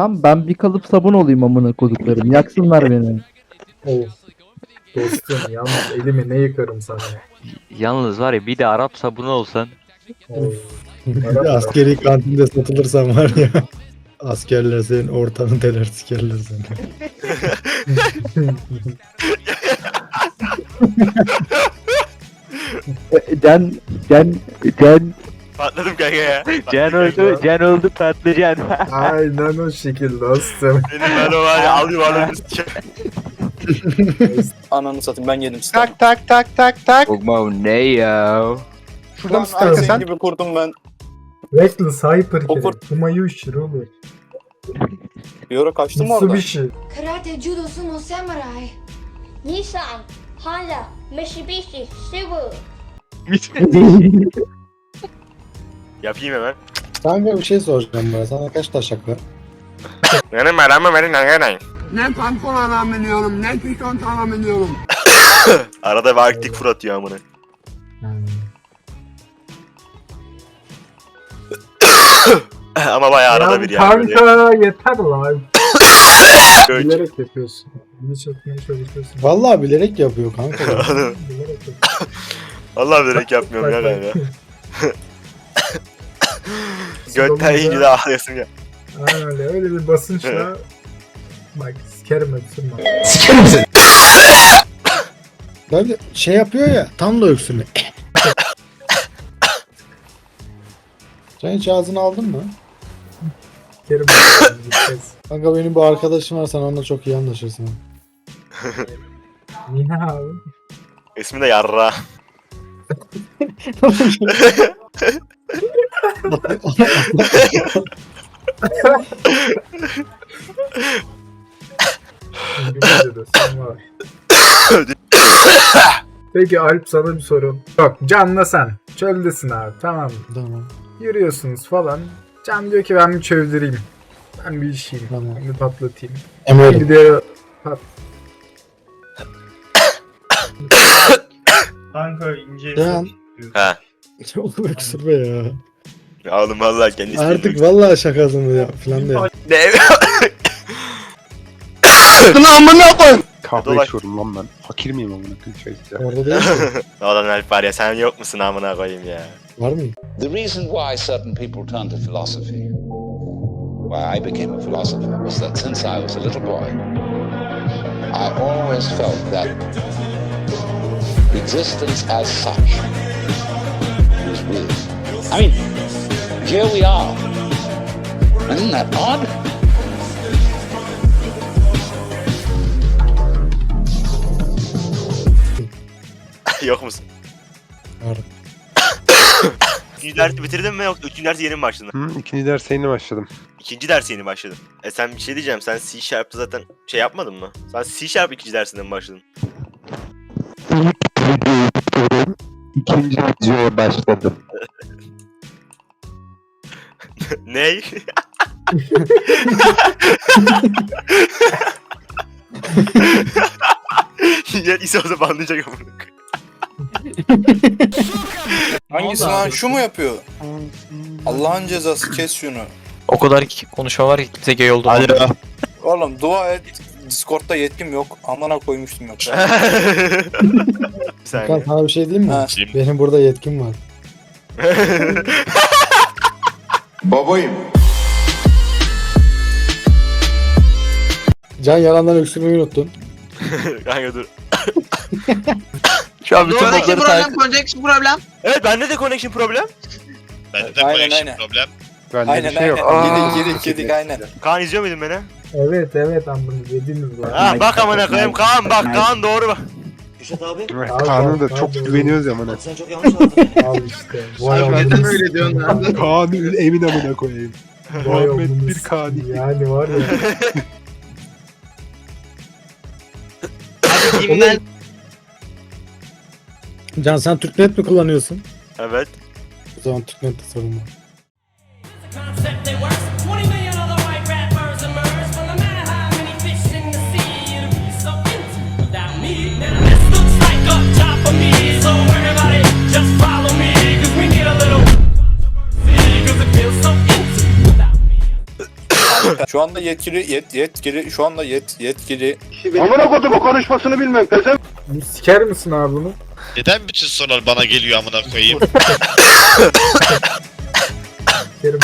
Tamam ben bir kalıp sabun olayım amına koduklarım. Yaksınlar beni. Of. Dostum yalnız elimi ne yıkarım sana. Yalnız var ya bir de Arap sabunu olsan. Of. Askeri kantinde satılırsan var ya. Askerler senin ortanı deler sikerler seni. Can Patladım kanka ya. Can öldü tatlı Can. Aynen o şekilde dostum. Benim ben o var ya al yuvarlanır. Ananı satayım ben yedim size. Tak tak tak tak tak. Ogma ne ya? Şuradan mı Lan kanka senin sen? gibi kurdum ben. Reckless Hyper Okur. Kiri. Humayushi olur. Bir ara kaçtım orada. Mitsubishi. Karate Judosu no Samurai. Nissan, Honda, Mitsubishi, Subaru. Yapayım hemen. Kanka bir şey soracağım bana. Sana kaç taşak var? Benim meramı verin nanganay. Ne pantolona biniyorum, ne tişörtüne biniyorum. Arada bir Arktik fır atıyor amına. Ama bayağı arada bir yani. böyle. Kanka yeter lan. Göç. Bilerek yapıyorsun. Bunu çekmeye çalışıyorsun. Vallahi bilerek yapıyor kanka. Oğlum, Bilerek yapıyorsun. vallahi bilerek yapmıyorum ya Bak, kanka. Götten yiyince de ağlayasın ya. Aynen öyle bir basınçla. Bak sikerim öpsün bak. Böyle şey yapıyor ya. Tam da öksürme. Sen hiç ağzını aldın mı? Sikerim öpsün. Kanka benim bu arkadaşım var, sen onunla çok iyi anlaşırsın. Niye abi? İsmi de Yarra. İngilizce de sen var. Peki Alp sana bir sorum. Yok Can'la sen. Çöldesin abi tamam mı? Tamam. Yürüyorsunuz falan. Can diyor ki ben bir çöldüreyim. Ben bir işeyim. Tamam. Ben bir patlatayım. Emre'yle. Gidiyor. Kanka ince Can. Ha. Çok öksürme ya. Ya oğlum vallahi kendisi. Artık vallahi şakasını ya falan da ya. Ne? Kahve Dolaş. içiyorum lan ben. Fakir miyim amına koyayım çay içeceğim. Orada değil mi? Oğlum Alp var ya sen yok musun amına koyayım ya. Var mı? The reason why certain people turn to philosophy, why I became a philosopher, was that since I was a little boy, I always felt that existence as such was real. I mean, here we are. Isn't that odd? Yok musun? Var. İkinci dersi bitirdin mi yoksa üçüncü dersi yeni mi başladın? Hı, ikinci derse yeni başladım. İkinci dersi yeni başladın. Sen bir şey diyeceğim, sen C Sharp'ta zaten şey yapmadın mı? Sen C Sharp ikinci dersinden mi başladın? İkinci videoya başladım. Ney? Ya ise o zaman anlayacak amına koyayım. Hangisi lan şu mu yapıyor? Allah'ın cezası kes şunu. O kadar konuşma var ki kimse gay oldu. Oğlum dua et. Discord'da yetkim yok. Amına koymuştum yok. Bir Kan saniye. sana bir şey diyeyim mi? Ha. Benim burada yetkim var. Babayım. Can yalandan öksürmeyi unuttun. Kanka dur. Şu an bütün Connection modları problem, connection problem. Evet bende de connection problem. Aynen. Bende Aynen bir şey yok. Yedik aynen. Kaan izliyor muydun beni? Evet amına yediniz bu. Ha bak amına koyayım Kaan bak Kaan doğru bak. Evet, Kaan'a da çok güveniyoruz ya amına. Al işte. Vay Neden öyle diyorsun lan? Kaan'ı emin amına koyayım. Muhammed bir Kaan. Yani var ya. Can sen Türknet mi kullanıyorsun? Evet. O zaman Türknet'te sorun var. Şu Şu anda yetkili şu anda yetkili. Amına kodum o konuşmasını bilmem. Bir siker misin abi bunu? Neden bütün sorular bana geliyor amına koyayım? Sikerim.